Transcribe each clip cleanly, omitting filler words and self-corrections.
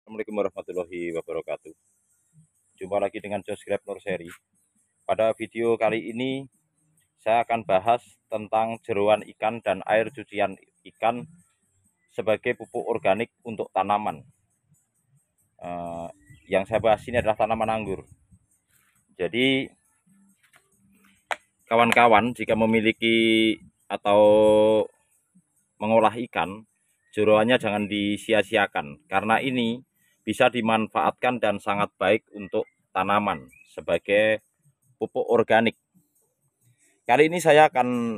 Assalamualaikum warahmatullahi wabarakatuh. Jumpa lagi dengan Josgrab Nurseri. Pada video kali ini saya akan bahas tentang jeroan ikan dan air cucian ikan sebagai pupuk organik untuk tanaman. Yang saya bahas ini adalah tanaman anggur. Jadi kawan-kawan jika memiliki atau mengolah ikan, jeroannya jangan disia-siakan karena ini bisa dimanfaatkan dan sangat baik untuk tanaman sebagai pupuk organik. Kali ini saya akan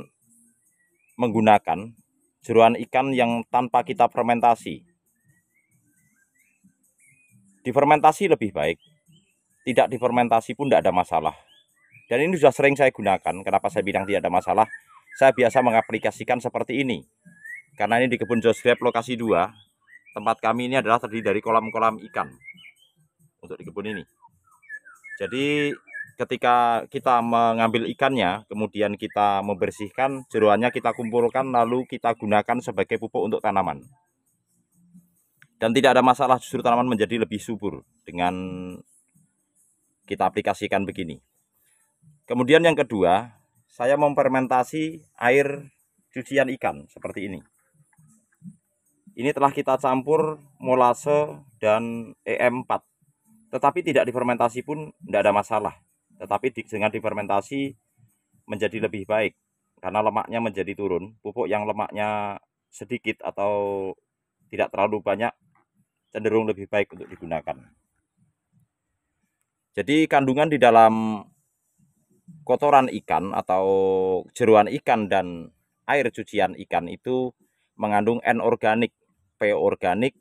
menggunakan jeroan ikan yang tanpa kita fermentasi. Difermentasi lebih baik, tidak difermentasi pun tidak ada masalah. Dan ini sudah sering saya gunakan. Kenapa saya bilang tidak ada masalah? Saya biasa mengaplikasikan seperti ini. Karena ini di kebun Josgrab lokasi 2, tempat kami ini adalah terdiri dari kolam-kolam ikan untuk di kebun ini. Jadi ketika kita mengambil ikannya, kemudian kita membersihkan, jeroannya kita kumpulkan, lalu kita gunakan sebagai pupuk untuk tanaman. Dan tidak ada masalah, justru tanaman menjadi lebih subur dengan kita aplikasikan begini. Kemudian yang kedua, saya memfermentasi air cucian ikan seperti ini. Ini telah kita campur molase dan EM4. Tetapi tidak difermentasi pun tidak ada masalah. Tetapi dengan difermentasi menjadi lebih baik karena lemaknya menjadi turun. Pupuk yang lemaknya sedikit atau tidak terlalu banyak cenderung lebih baik untuk digunakan. Jadi kandungan di dalam kotoran ikan atau jeroan ikan dan air cucian ikan itu mengandung N organik, P organik,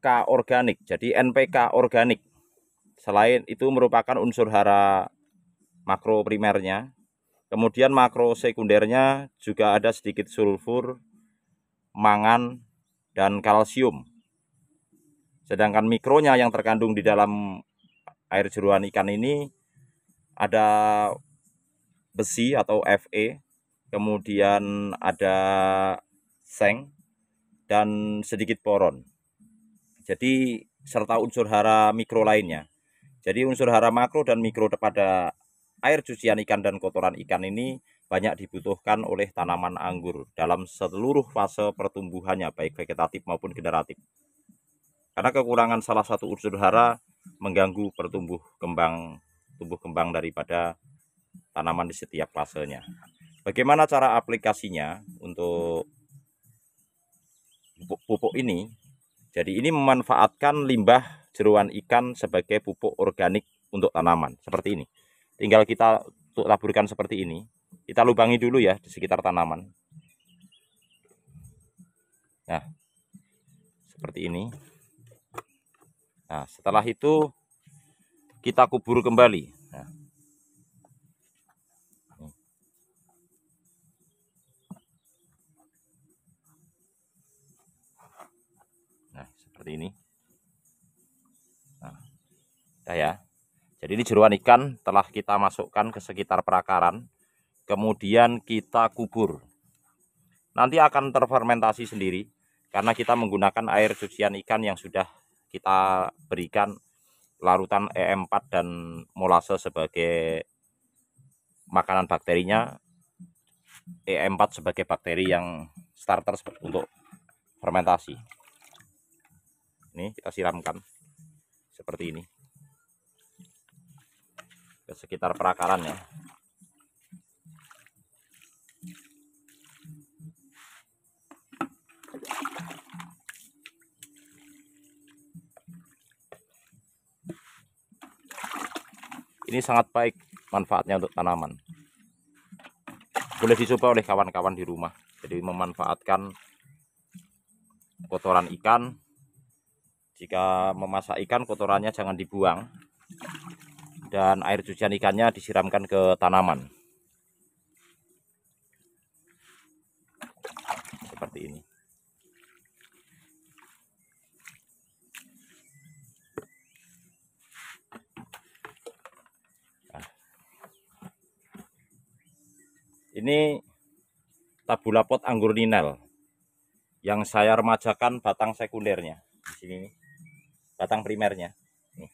K organik. Jadi NPK organik. Selain itu merupakan unsur hara makro primernya. Kemudian makro sekundernya juga ada sedikit sulfur, mangan, dan kalsium. Sedangkan mikronya yang terkandung di dalam air jeroan ikan ini ada besi atau Fe, kemudian ada seng, dan sedikit boron. Jadi serta unsur hara mikro lainnya. Jadi unsur hara makro dan mikro pada air cucian ikan dan kotoran ikan ini banyak dibutuhkan oleh tanaman anggur dalam seluruh fase pertumbuhannya, baik vegetatif maupun generatif. Karena kekurangan salah satu unsur hara mengganggu tumbuh kembang daripada tanaman di setiap fasenya. Bagaimana cara aplikasinya untuk pupuk ini? Jadi ini memanfaatkan limbah jeroan ikan sebagai pupuk organik untuk tanaman seperti ini. Tinggal kita taburkan seperti ini. Kita lubangi dulu ya di sekitar tanaman. Nah, seperti ini. Nah, setelah itu kita kubur kembali. Nah, seperti ini. Nah, ya. Jadi ini jeroan ikan telah kita masukkan ke sekitar perakaran, kemudian kita kubur. Nanti akan terfermentasi sendiri karena kita menggunakan air cucian ikan yang sudah kita berikan larutan EM4 dan molase sebagai makanan bakterinya, EM4 sebagai bakteri yang starter untuk fermentasi. Ini kita siramkan seperti ini ke sekitar perakaran ya. Ini sangat baik manfaatnya untuk tanaman. Boleh dicoba oleh kawan-kawan di rumah. Jadi memanfaatkan kotoran ikan. Jika memasak ikan, kotorannya jangan dibuang. Dan air cucian ikannya disiramkan ke tanaman. Seperti ini. Nah, ini tabula pot anggur ninel yang saya remajakan batang sekundernya di sini. batang primernya. Nih.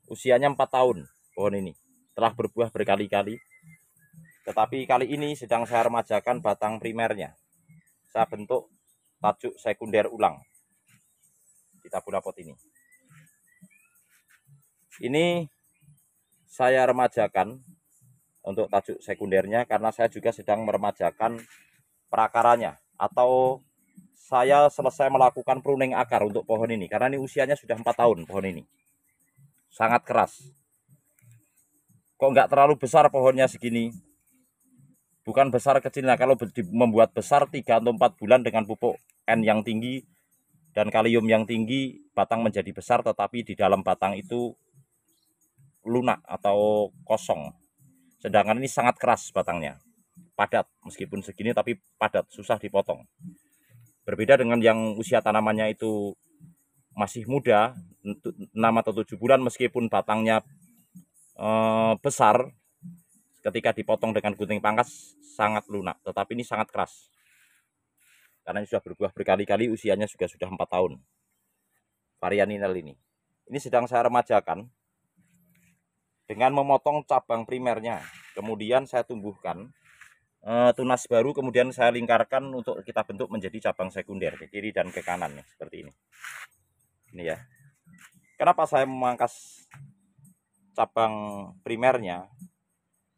Usianya 4 tahun pohon ini. Telah berbuah berkali-kali. Tetapi kali ini sedang saya remajakan batang primernya. Saya bentuk tajuk sekunder ulang di tabula pot ini. Ini saya remajakan untuk tajuk sekundernya karena saya juga sedang meremajakan perakarannya, atau saya selesai melakukan pruning akar untuk pohon ini karena ini usianya sudah 4 tahun. Pohon ini sangat keras. Kok nggak terlalu besar pohonnya segini, bukan besar kecilnya. Kalau membuat besar 3 atau 4 bulan dengan pupuk N yang tinggi dan kalium yang tinggi, batang menjadi besar, tetapi di dalam batang itu lunak atau kosong. Sedangkan ini sangat keras batangnya, padat, meskipun segini tapi padat, susah dipotong. Berbeda dengan yang usia tanamannya itu masih muda, 6 atau 7 bulan, meskipun batangnya besar, ketika dipotong dengan gunting pangkas sangat lunak, tetapi ini sangat keras karena ini sudah berbuah berkali-kali, usianya juga sudah 4 tahun. Varian Ninel ini sedang saya remajakan dengan memotong cabang primernya, kemudian saya tumbuhkan tunas baru, kemudian saya lingkarkan untuk kita bentuk menjadi cabang sekunder ke kiri dan ke kanan nih, seperti ini. Ini ya. Kenapa saya memangkas cabang primernya?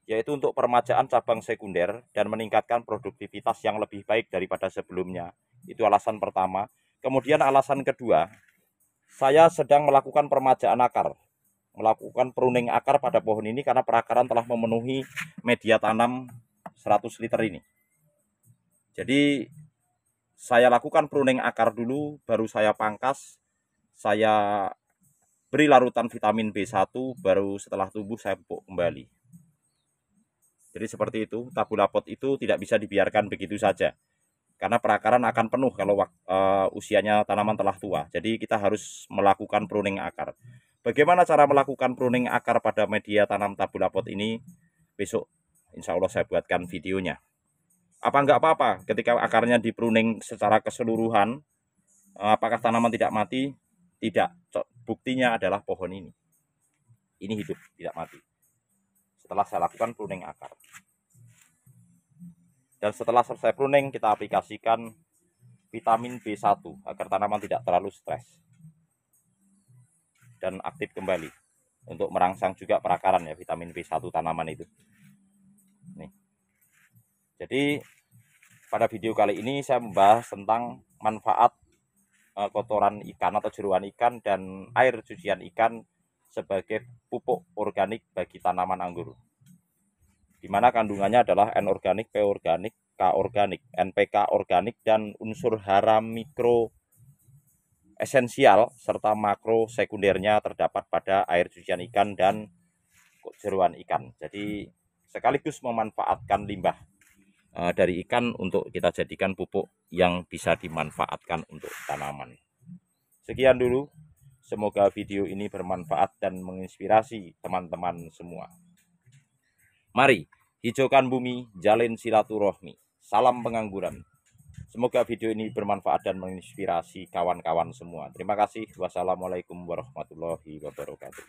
Yaitu untuk peremajaan cabang sekunder dan meningkatkan produktivitas yang lebih baik daripada sebelumnya. Itu alasan pertama. Kemudian alasan kedua, saya sedang melakukan peremajaan akar, melakukan pruning akar pada pohon ini karena perakaran telah memenuhi media tanam 100 liter ini. Jadi saya lakukan pruning akar dulu, baru saya pangkas, saya beri larutan vitamin B1, baru setelah tumbuh saya pupuk kembali. Jadi seperti itu, tabula pot itu tidak bisa dibiarkan begitu saja, karena perakaran akan penuh kalau usianya tanaman telah tua. Jadi kita harus melakukan pruning akar. Bagaimana cara melakukan pruning akar pada media tanam tabula pot ini? Besok insya Allah saya buatkan videonya. Apa enggak apa-apa ketika akarnya di pruning secara keseluruhan? Apakah tanaman tidak mati? Tidak. Buktinya adalah pohon ini. Ini hidup, tidak mati. Setelah saya lakukan pruning akar. Dan setelah selesai pruning, kita aplikasikan vitamin B1 agar tanaman tidak terlalu stres dan aktif kembali untuk merangsang juga perakaran ya, vitamin B1 tanaman itu. Nih. Jadi pada video kali ini saya membahas tentang manfaat kotoran ikan atau jeruan ikan dan air cucian ikan sebagai pupuk organik bagi tanaman anggur, di mana kandungannya adalah N organik, P organik, K organik, NPK organik, dan unsur hara mikro esensial serta makro sekundernya terdapat pada air cucian ikan dan jeruan ikan. Jadi sekaligus memanfaatkan limbah dari ikan untuk kita jadikan pupuk yang bisa dimanfaatkan untuk tanaman. Sekian dulu. Semoga video ini bermanfaat dan menginspirasi teman-teman semua. Mari hijaukan bumi, jalin silaturahmi. Salam pengangguran. Semoga video ini bermanfaat dan menginspirasi kawan-kawan semua. Terima kasih. Wassalamualaikum warahmatullahi wabarakatuh.